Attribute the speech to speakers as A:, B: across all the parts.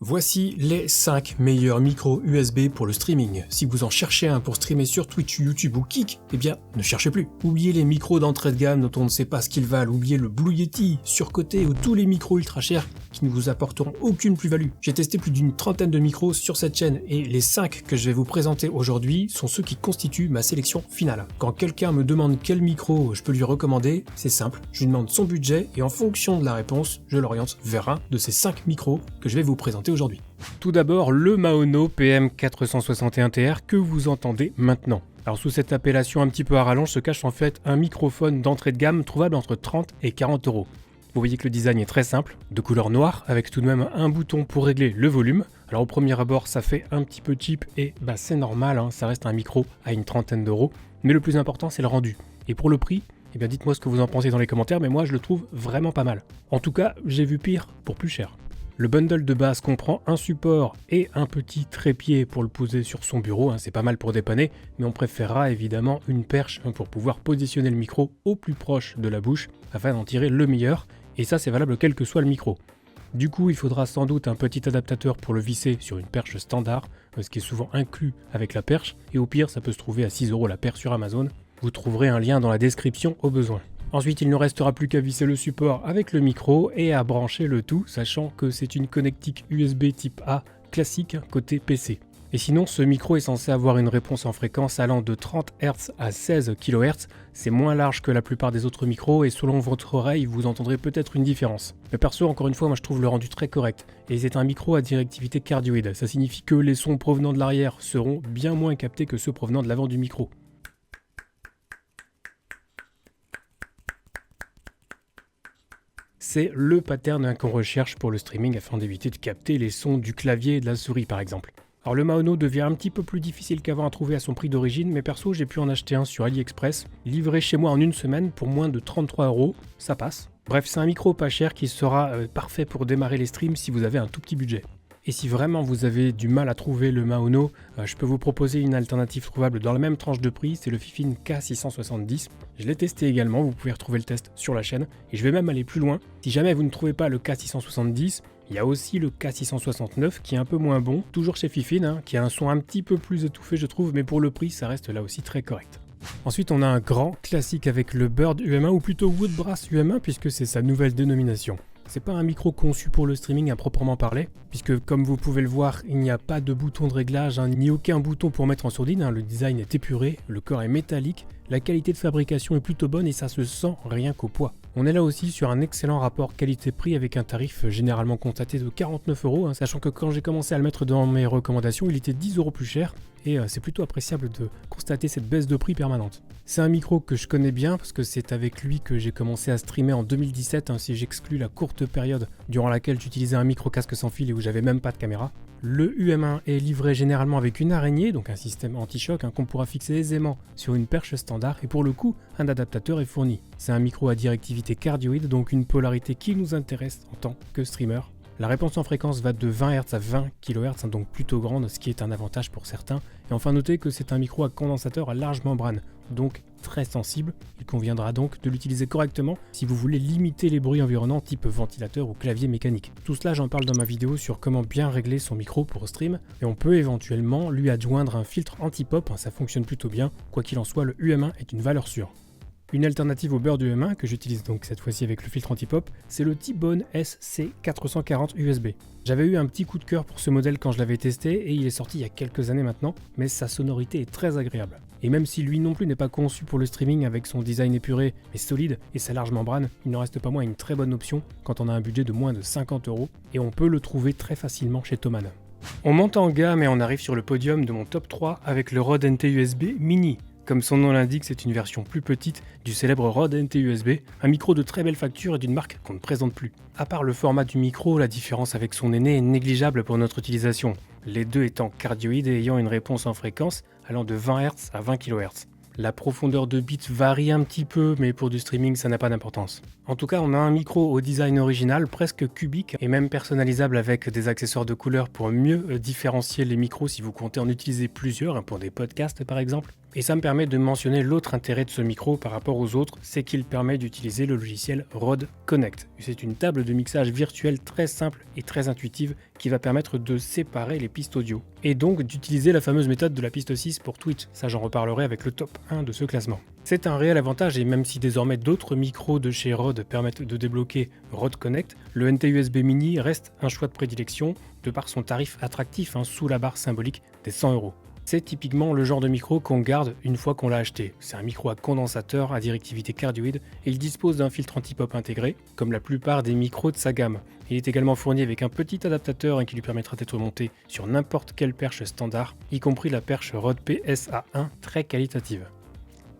A: Voici les 5 meilleurs micros USB pour le streaming. Si vous en cherchez un pour streamer sur Twitch, YouTube ou Kik, eh bien, ne cherchez plus. Oubliez les micros d'entrée de gamme dont on ne sait pas ce qu'ils valent, oubliez le Blue Yeti, surcoté ou tous les micros ultra chers qui ne vous apporteront aucune plus-value. J'ai testé plus d'une trentaine de micros sur cette chaîne et les 5 que je vais vous présenter aujourd'hui sont ceux qui constituent ma sélection finale. Quand quelqu'un me demande quel micro je peux lui recommander, c'est simple, je lui demande son budget et en fonction de la réponse, je l'oriente vers un de ces 5 micros que je vais vous présenter aujourd'hui. Tout d'abord, le Maono PM461TR que vous entendez maintenant. Alors sous cette appellation un petit peu à rallonge se cache en fait un microphone d'entrée de gamme trouvable entre 30 et 40 euros. Vous voyez que le design est très simple, de couleur noire, avec tout de même un bouton pour régler le volume. Alors au premier abord ça fait un petit peu cheap et c'est normal, ça reste un micro à une trentaine d'euros. Mais le plus important c'est le rendu. Et pour le prix, eh bien dites-moi ce que vous en pensez dans les commentaires, mais moi je le trouve vraiment pas mal. En tout cas, j'ai vu pire pour plus cher. Le bundle de base comprend un support et un petit trépied pour le poser sur son bureau, c'est pas mal pour dépanner, mais on préférera évidemment une perche pour pouvoir positionner le micro au plus proche de la bouche afin d'en tirer le meilleur, et ça c'est valable quel que soit le micro. Du coup, il faudra sans doute un petit adaptateur pour le visser sur une perche standard, ce qui est souvent inclus avec la perche, et au pire ça peut se trouver à 6 € la paire sur Amazon. Vous trouverez un lien dans la description au besoin. Ensuite, il ne restera plus qu'à visser le support avec le micro et à brancher le tout, sachant que c'est une connectique USB type A classique côté PC. Et sinon, ce micro est censé avoir une réponse en fréquence allant de 30 Hz à 16 kHz. C'est moins large que la plupart des autres micros et selon votre oreille, vous entendrez peut-être une différence. Mais perso, encore une fois, moi je trouve le rendu très correct. Et c'est un micro à directivité cardioïde. Ça signifie que les sons provenant de l'arrière seront bien moins captés que ceux provenant de l'avant du micro. C'est le pattern qu'on recherche pour le streaming afin d'éviter de capter les sons du clavier et de la souris par exemple. Alors le Maono devient un petit peu plus difficile qu'avant à trouver à son prix d'origine, mais perso j'ai pu en acheter un sur AliExpress, livré chez moi en une semaine pour moins de 33 €, ça passe. Bref, c'est un micro pas cher qui sera parfait pour démarrer les streams si vous avez un tout petit budget. Et si vraiment vous avez du mal à trouver le Maono, je peux vous proposer une alternative trouvable dans la même tranche de prix, c'est le Fifine K670. Je l'ai testé également, vous pouvez retrouver le test sur la chaîne, et je vais même aller plus loin. Si jamais vous ne trouvez pas le K670, il y a aussi le K669 qui est un peu moins bon, toujours chez Fifine, qui a un son un petit peu plus étouffé je trouve, mais pour le prix ça reste là aussi très correct. Ensuite on a un grand classique avec le Bird UM1 ou plutôt Woodbrass UM1 puisque c'est sa nouvelle dénomination. C'est pas un micro conçu pour le streaming à proprement parler, puisque comme vous pouvez le voir, il n'y a pas de bouton de réglage, ni aucun bouton pour mettre en sourdine, le design est épuré, le corps est métallique, la qualité de fabrication est plutôt bonne et ça se sent rien qu'au poids. On est là aussi sur un excellent rapport qualité-prix avec un tarif généralement constaté de 49 €, sachant que quand j'ai commencé à le mettre dans mes recommandations, il était 10 € plus cher, et c'est plutôt appréciable de constater cette baisse de prix permanente. C'est un micro que je connais bien parce que c'est avec lui que j'ai commencé à streamer en 2017, si j'exclus la courte période durant laquelle j'utilisais un micro casque sans fil et où j'avais même pas de caméra. Le UM1 est livré généralement avec une araignée, donc un système anti-choc qu'on pourra fixer aisément sur une perche standard et pour le coup, un adaptateur est fourni. C'est un micro à directivité cardioïde, donc une polarité qui nous intéresse en tant que streamer. La réponse en fréquence va de 20 Hz à 20 kHz, donc plutôt grande, ce qui est un avantage pour certains. Et enfin notez que c'est un micro à condensateur à large membrane, donc très sensible. Il conviendra donc de l'utiliser correctement si vous voulez limiter les bruits environnants type ventilateur ou clavier mécanique. Tout cela j'en parle dans ma vidéo sur comment bien régler son micro pour stream, et on peut éventuellement lui adjoindre un filtre anti-pop, ça fonctionne plutôt bien. Quoi qu'il en soit, le UM1 est une valeur sûre. Une alternative au Bird UM1 que j'utilise donc cette fois-ci avec le filtre anti-pop, c'est le T-Bone SC440 USB. J'avais eu un petit coup de cœur pour ce modèle quand je l'avais testé et il est sorti il y a quelques années maintenant, mais sa sonorité est très agréable. Et même si lui non plus n'est pas conçu pour le streaming avec son design épuré mais solide et sa large membrane, il n'en reste pas moins une très bonne option quand on a un budget de moins de 50 € et on peut le trouver très facilement chez Thomann. On monte en gamme et on arrive sur le podium de mon top 3 avec le Rode NT USB Mini. Comme son nom l'indique, c'est une version plus petite du célèbre Rode NT USB, un micro de très belle facture et d'une marque qu'on ne présente plus. À part le format du micro, la différence avec son aîné est négligeable pour notre utilisation, les deux étant cardioïdes et ayant une réponse en fréquence allant de 20 Hz à 20 kHz. La profondeur de bits varie un petit peu, mais pour du streaming, ça n'a pas d'importance. En tout cas, on a un micro au design original, presque cubique, et même personnalisable avec des accessoires de couleur pour mieux différencier les micros si vous comptez en utiliser plusieurs, pour des podcasts par exemple. Et ça me permet de mentionner l'autre intérêt de ce micro par rapport aux autres, c'est qu'il permet d'utiliser le logiciel Rode Connect. C'est une table de mixage virtuelle très simple et très intuitive qui va permettre de séparer les pistes audio. Et donc d'utiliser la fameuse méthode de la piste 6 pour Twitch. Ça, j'en reparlerai avec le top 1 de ce classement. C'est un réel avantage et même si désormais d'autres micros de chez Rode permettent de débloquer Rode Connect, le NT-USB Mini reste un choix de prédilection de par son tarif attractif sous la barre symbolique des 100 €. C'est typiquement le genre de micro qu'on garde une fois qu'on l'a acheté. C'est un micro à condensateur à directivité cardioïde et il dispose d'un filtre anti-pop intégré, comme la plupart des micros de sa gamme. Il est également fourni avec un petit adaptateur qui lui permettra d'être monté sur n'importe quelle perche standard, y compris la perche Rode PSA1 très qualitative.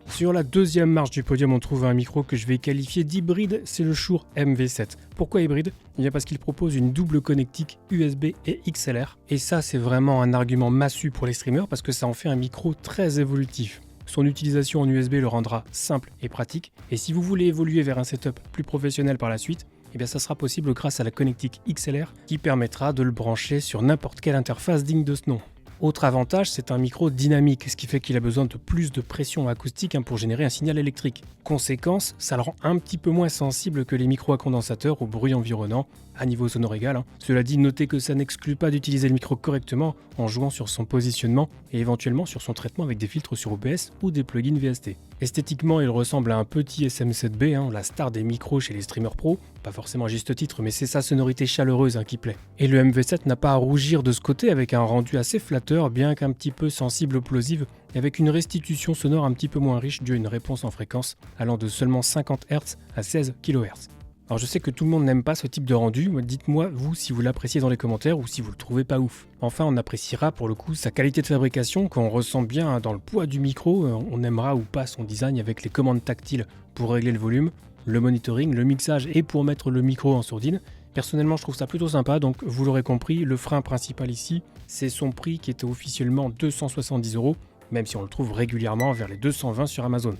A: Sur la deuxième marche du podium, on trouve un micro que je vais qualifier d'hybride, c'est le Shure MV7. Pourquoi hybride ? Parce qu'il propose une double connectique USB et XLR. Et ça, c'est vraiment un argument massu pour les streamers parce que ça en fait un micro très évolutif. Son utilisation en USB le rendra simple et pratique. Et si vous voulez évoluer vers un setup plus professionnel par la suite, ça sera possible grâce à la connectique XLR qui permettra de le brancher sur n'importe quelle interface digne de ce nom. Autre avantage, c'est un micro dynamique, ce qui fait qu'il a besoin de plus de pression acoustique pour générer un signal électrique. Conséquence, ça le rend un petit peu moins sensible que les micros à condensateur au bruit environnant, à niveau sonore égal. Cela dit, notez que ça n'exclut pas d'utiliser le micro correctement en jouant sur son positionnement et éventuellement sur son traitement avec des filtres sur OBS ou des plugins VST. Esthétiquement, il ressemble à un petit SM7B, la star des micros chez les streamers pro. Pas forcément à juste titre, mais c'est sa sonorité chaleureuse qui plaît. Et le MV7 n'a pas à rougir de ce côté avec un rendu assez flatteur, bien qu'un petit peu sensible plosive, et avec une restitution sonore un petit peu moins riche due à une réponse en fréquence allant de seulement 50 Hz à 16 kHz. Alors je sais que tout le monde n'aime pas ce type de rendu, dites-moi vous si vous l'appréciez dans les commentaires ou si vous le trouvez pas ouf. Enfin on appréciera pour le coup sa qualité de fabrication quand on ressent bien dans le poids du micro, on aimera ou pas son design avec les commandes tactiles pour régler le volume, le monitoring, le mixage et pour mettre le micro en sourdine. Personnellement je trouve ça plutôt sympa, donc vous l'aurez compris, le frein principal ici c'est son prix qui était officiellement 270 €, même si on le trouve régulièrement vers les 220 sur Amazon.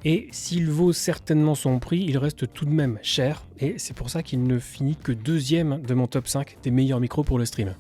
A: Et s'il vaut certainement son prix, il reste tout de même cher, et c'est pour ça qu'il ne finit que deuxième de mon top 5 des meilleurs micros pour le stream.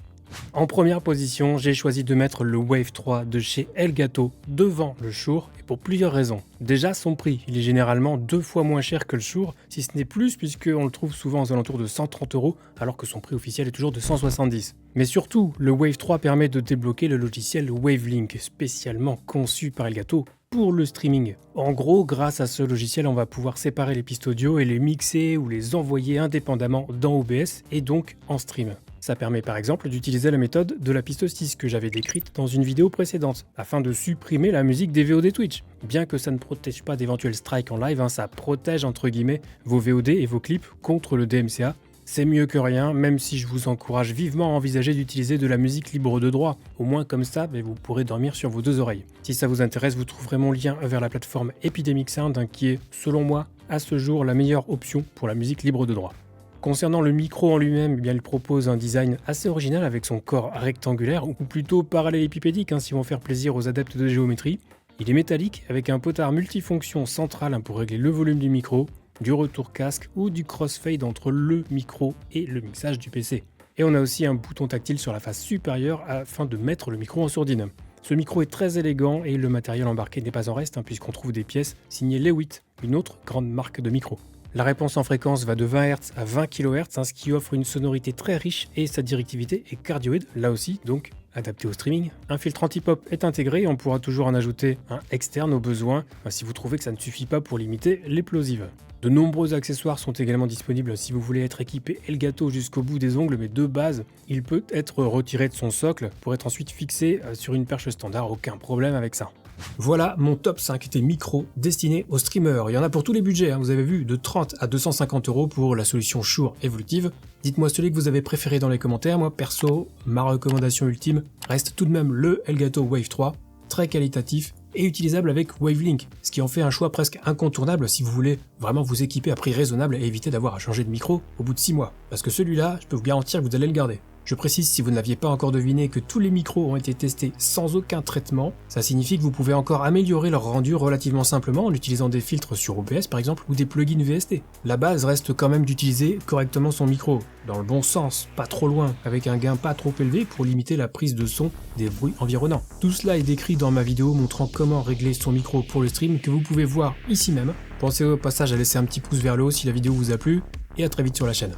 A: En première position, j'ai choisi de mettre le Wave 3 de chez Elgato devant le Shure, et pour plusieurs raisons. Déjà son prix, il est généralement 2 fois moins cher que le Shure, si ce n'est plus puisqu'on le trouve souvent aux alentours de 130 €, alors que son prix officiel est toujours de 170. Mais surtout, le Wave 3 permet de débloquer le logiciel Wavelink, spécialement conçu par Elgato pour le streaming. En gros, grâce à ce logiciel, on va pouvoir séparer les pistes audio et les mixer ou les envoyer indépendamment dans OBS et donc en stream. Ça permet par exemple d'utiliser la méthode de la piste 6 que j'avais décrite dans une vidéo précédente, afin de supprimer la musique des VOD Twitch. Bien que ça ne protège pas d'éventuels strikes en live, ça protège entre guillemets vos VOD et vos clips contre le DMCA. C'est mieux que rien, même si je vous encourage vivement à envisager d'utiliser de la musique libre de droit. Au moins comme ça, vous pourrez dormir sur vos 2 oreilles. Si ça vous intéresse, vous trouverez mon lien vers la plateforme Epidemic Sound, qui est, selon moi, à ce jour, la meilleure option pour la musique libre de droit. Concernant le micro en lui-même, il propose un design assez original avec son corps rectangulaire, ou plutôt parallélépipédique si on veut faire plaisir aux adeptes de géométrie. Il est métallique avec un potard multifonction central pour régler le volume du micro, du retour casque ou du crossfade entre le micro et le mixage du PC. Et on a aussi un bouton tactile sur la face supérieure afin de mettre le micro en sourdine. Ce micro est très élégant et le matériel embarqué n'est pas en reste puisqu'on trouve des pièces signées Lewitt, une autre grande marque de micro. La réponse en fréquence va de 20 Hz à 20 kHz, ce qui offre une sonorité très riche et sa directivité est cardioïde, là aussi, donc adapté au streaming. Un filtre anti-pop est intégré et on pourra toujours en ajouter un externe au besoin si vous trouvez que ça ne suffit pas pour limiter les plosives. De nombreux accessoires sont également disponibles si vous voulez être équipé Elgato jusqu'au bout des ongles, mais de base, il peut être retiré de son socle pour être ensuite fixé sur une perche standard, aucun problème avec ça. Voilà mon top 5 des micros destinés aux streamers. Il y en a pour tous les budgets, vous avez vu, de 30 à 250 € pour la solution Shure évolutive. Dites-moi celui que vous avez préféré dans les commentaires. Moi perso, ma recommandation ultime reste tout de même le Elgato Wave 3, très qualitatif et utilisable avec Wavelink, ce qui en fait un choix presque incontournable si vous voulez vraiment vous équiper à prix raisonnable et éviter d'avoir à changer de micro au bout de 6 mois. Parce que celui-là, je peux vous garantir que vous allez le garder. Je précise, si vous n'aviez pas encore deviné, que tous les micros ont été testés sans aucun traitement. Ça signifie que vous pouvez encore améliorer leur rendu relativement simplement en utilisant des filtres sur OBS par exemple ou des plugins VST. La base reste quand même d'utiliser correctement son micro, dans le bon sens, pas trop loin, avec un gain pas trop élevé pour limiter la prise de son des bruits environnants. Tout cela est décrit dans ma vidéo montrant comment régler son micro pour le stream que vous pouvez voir ici même. Pensez au passage à laisser un petit pouce vers le haut si la vidéo vous a plu et à très vite sur la chaîne.